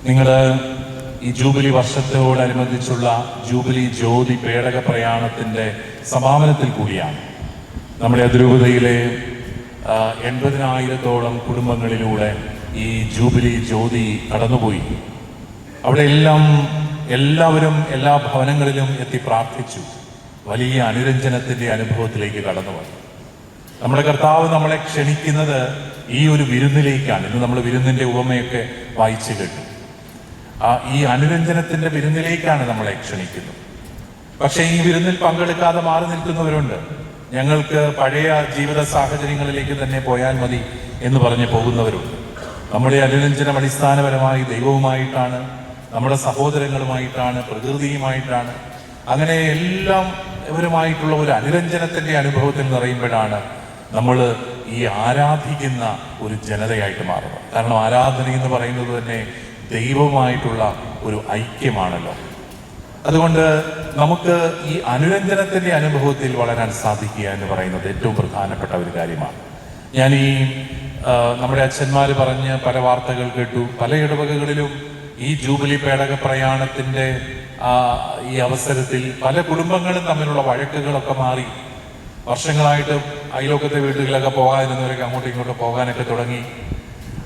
നിങ്ങൾ ഈ jubilee വർഷത്തോടനുബന്ധിച്ചുള്ള jubilee ജ്യോതി പേടക പ്രയാണത്തിൻ്റെ സമാപനത്തിൽ കൂടിയാണ്. നമ്മുടെ അതിരൂപതയിലെ 80,000-ഓളം കുടുംബങ്ങളിലൂടെ ഈ ജൂബിലി ജ്യോതി കടന്നുപോയി. അവിടെ എല്ലാവരും എല്ലാ ഭവനങ്ങളിലും എത്തി പ്രാർത്ഥിച്ചു. വലിയ അനുരഞ്ജനത്തിൻ്റെ അനുഭവത്തിലേക്ക് കടന്നു വന്നു. നമ്മുടെ കർത്താവ് നമ്മളെ ക്ഷണിക്കുന്നത് ഈ ഒരു വിരുന്നിലേക്കാണ്. ഇന്ന് നമ്മൾ വിരുന്നിൻ്റെ ഉപമയൊക്കെ വായിച്ചു കേട്ടു. ഈ അനുരഞ്ജനത്തിൻ്റെ വിരുന്നിലേക്കാണ് നമ്മളെ ക്ഷണിക്കുന്നത്. പക്ഷേ ഈ വിരുന്നിൽ പങ്കെടുക്കാതെ മാറി നിൽക്കുന്നവരുണ്ട്. ഞങ്ങൾക്ക് പഴയ ജീവിത സാഹചര്യങ്ങളിലേക്ക് തന്നെ പോയാൽ മതി എന്ന് പറഞ്ഞ് പോകുന്നവരുണ്ട്. നമ്മുടെ അനുരഞ്ജനം അടിസ്ഥാനപരമായി ദൈവവുമായിട്ടാണ്, നമ്മുടെ സഹോദരങ്ങളുമായിട്ടാണ്, പ്രകൃതിയുമായിട്ടാണ്. അങ്ങനെ എല്ലാം ഇവരുമായിട്ടുള്ള ഒരു അനുരഞ്ജനത്തിൻ്റെ അനുഭവത്തിൽ നിറയുമ്പോഴാണ് നമ്മൾ ഈ ആരാധിക്കുന്ന ഒരു ജനതയായിട്ട് മാറുന്നത്. കാരണം ആരാധന എന്ന് പറയുന്നത് തന്നെ ദൈവവുമായിട്ടുള്ള ഒരു ഐക്യമാണല്ലോ. അതുകൊണ്ട് നമുക്ക് ഈ അനുരഞ്ജനത്തിൻ്റെ അനുഭവത്തിൽ വളരാൻ സാധിക്കുക എന്ന് പറയുന്നത് ഏറ്റവും പ്രധാനപ്പെട്ട ഒരു കാര്യമാണ്. ഞാൻ നമ്മുടെ അച്ഛന്മാർ പറഞ്ഞ് പല വാർത്തകൾ കേട്ടു. പല ഇടവകകളിലും ഈ ജൂബിലി പേടക പ്രയാണത്തിൻ്റെ ഈ അവസരത്തിൽ പല കുടുംബങ്ങളും തമ്മിലുള്ള വഴക്കുകളൊക്കെ മാറി. വർഷങ്ങളായിട്ട് അയൽവക്കത്തെ വീടുകളിലൊക്കെ പോകാതിരുന്നവരൊക്കെ അങ്ങോട്ടും ഇങ്ങോട്ടും പോകാനൊക്കെ തുടങ്ങി.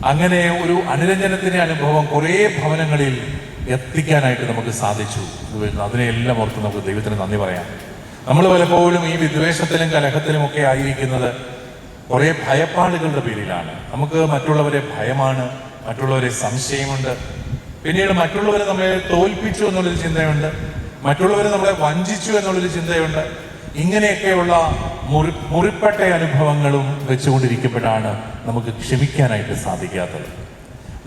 അങ്ങനെ ഒരു അനുരഞ്ജനത്തിൻ്റെ അനുഭവം കുറേ ഭവനങ്ങളിൽ എത്തിക്കാനായിട്ട് നമുക്ക് സാധിച്ചു. അതിനെല്ലാം ഓർത്ത് നമുക്ക് ദൈവത്തിന് നന്ദി പറയാം. നമ്മൾ പലപ്പോഴും ഈ വിദ്വേഷത്തിലും കലഹത്തിലും ഒക്കെ ആയിരിക്കുന്നത് കുറേ ഭയപ്പാടുകളുടെ പേരിലാണ്. നമുക്ക് മറ്റുള്ളവരെ ഭയമാണ്, മറ്റുള്ളവരെ സംശയമുണ്ട്, പിന്നീട് മറ്റുള്ളവരെ നമ്മളെ തോൽപ്പിച്ചു എന്നുള്ളൊരു ചിന്തയുണ്ട്, മറ്റുള്ളവരെ നമ്മളെ വഞ്ചിച്ചു എന്നുള്ളൊരു ചിന്തയുണ്ട്. ഇങ്ങനെയൊക്കെയുള്ള മുറിപ്പെട്ട അനുഭവങ്ങളും വെച്ചുകൊണ്ടിരിക്കുമ്പോഴാണ് നമുക്ക് ക്ഷമിക്കാനായിട്ട് സാധിക്കാത്തത്.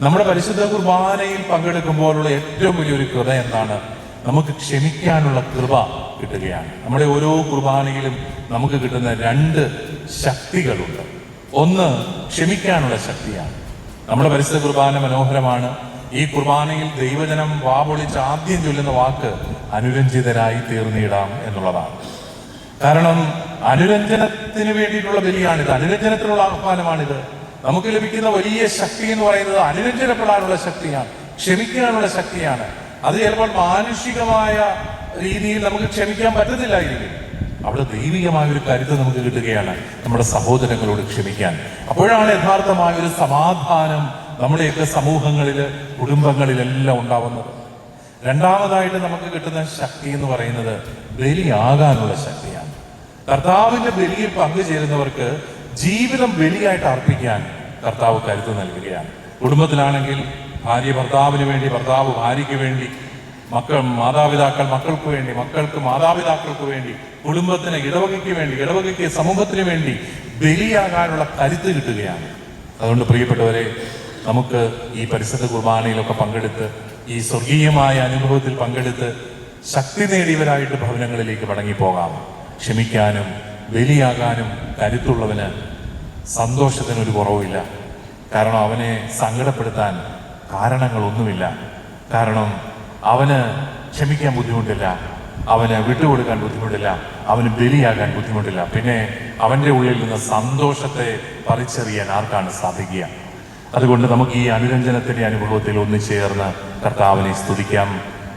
നമ്മുടെ പരിശുദ്ധ കുർബാനയിൽ പങ്കെടുക്കുമ്പോഴുള്ള ഏറ്റവും വലിയൊരു കൃപ എന്താണ്? നമുക്ക് ക്ഷമിക്കാനുള്ള കൃപ കിട്ടുകയാണ്. നമ്മുടെ ഓരോ കുർബാനയിലും നമുക്ക് കിട്ടുന്ന 2 ശക്തികളുണ്ട്. ഒന്ന് ക്ഷമിക്കാനുള്ള ശക്തിയാണ്. നമ്മുടെ പരിശുദ്ധ കുർബാന മനോഹരമാണ്. ഈ കുർബാനയിൽ ദൈവജനം വാപൊളിച്ച് ആദ്യം ചൊല്ലുന്ന വാക്ക് അനുരഞ്ജിതരായി തീർന്നിടാം എന്നുള്ളതാണ്. കാരണം അനുരഞ്ജനത്തിന് വേണ്ടിയിട്ടുള്ള ബലിയാണിത്, അനുരഞ്ജനത്തിനുള്ള ആഹ്വാനമാണിത്. നമുക്ക് ലഭിക്കുന്ന വലിയ ശക്തി എന്ന് പറയുന്നത് അനുരഞ്ജനപ്പെടാനുള്ള ശക്തിയാണ്, ക്ഷമിക്കാനുള്ള ശക്തിയാണ്. അത് ചിലപ്പോൾ മാനുഷികമായ രീതിയിൽ നമുക്ക് ക്ഷമിക്കാൻ പറ്റത്തില്ലായിരിക്കും. അവിടെ ദൈവികമായ ഒരു കരുത്ത് നമുക്ക് കിട്ടുകയാണ് നമ്മുടെ സഹോദരങ്ങളോട് ക്ഷമിക്കാൻ. അപ്പോഴാണ് യഥാർത്ഥമായ ഒരു സമാധാനം നമ്മുടെയൊക്കെ സമൂഹങ്ങളിൽ, കുടുംബങ്ങളിലെല്ലാം ഉണ്ടാവുന്നത്. രണ്ടാമതായിട്ട് നമുക്ക് കിട്ടുന്ന ശക്തി എന്ന് പറയുന്നത് ബലിയാകാനുള്ള ശക്തിയാണ്. കർത്താവിന്റെ ബലിയിൽ പങ്കുചേരുന്നവർക്ക് ജീവിതം ബലിയായിട്ട് അർപ്പിക്കാൻ കർത്താവ് കരുത്ത് നൽകുകയാണ്. കുടുംബത്തിലാണെങ്കിൽ ഭാര്യ ഭർത്താവിന് വേണ്ടി, ഭർത്താവ് ഭാര്യയ്ക്ക് വേണ്ടി, മാതാപിതാക്കൾ മക്കൾക്ക് വേണ്ടി, മക്കൾക്ക് മാതാപിതാക്കൾക്ക് വേണ്ടി, കുടുംബത്തിന് ഇടവകയ്ക്ക് വേണ്ടി, ഇടവകയ്ക്ക് സമൂഹത്തിന് വേണ്ടി ബലിയാകാനുള്ള കരുത്ത് കിട്ടുകയാണ്. അതുകൊണ്ട് പ്രിയപ്പെട്ടവരെ, നമുക്ക് ഈ പരിശുദ്ധ കുർബാനയിലൊക്കെ പങ്കെടുത്ത് ഈ സ്വർഗീയമായ അനുഭവത്തിൽ പങ്കെടുത്ത് ശക്തി നേടിയവരായിട്ട് ഭവനങ്ങളിലേക്ക് മടങ്ങിപ്പോകാം. ക്ഷമിക്കാനും ബലിയാകാനും കരുത്തുള്ളവന് സന്തോഷത്തിനൊരു കുറവില്ല. കാരണം അവനെ സങ്കടപ്പെടുത്താൻ കാരണങ്ങളൊന്നുമില്ല. കാരണം അവന് ക്ഷമിക്കാൻ ബുദ്ധിമുട്ടില്ല, അവന് വിട്ടുകൊടുക്കാൻ ബുദ്ധിമുട്ടില്ല, അവന് ബലിയാകാൻ ബുദ്ധിമുട്ടില്ല. പിന്നെ അവൻ്റെ ഉള്ളിൽ നിന്ന് സന്തോഷത്തെ പറിച്ചറിയാൻ ആർക്കാണ് സാധിക്കുക? അതുകൊണ്ട് നമുക്ക് ഈ അനുരഞ്ജനത്തിൻ്റെ അനുഭവത്തിൽ ഒന്നുചേർന്ന് കർത്താവിനെ സ്തുതിക്കാം.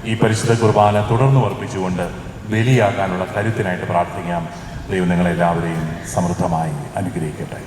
ഈ പരിശുദ്ധ കുർബാന തുടർന്ന് വർപ്പിച്ചുകൊണ്ട് ബലിയാകാനുള്ള കരുത്തിനായിട്ട് പ്രാർത്ഥിക്കാം. ദൈവം നിങ്ങളെല്ലാവരെയും സമൃദ്ധമായി അനുഗ്രഹിക്കട്ടെ.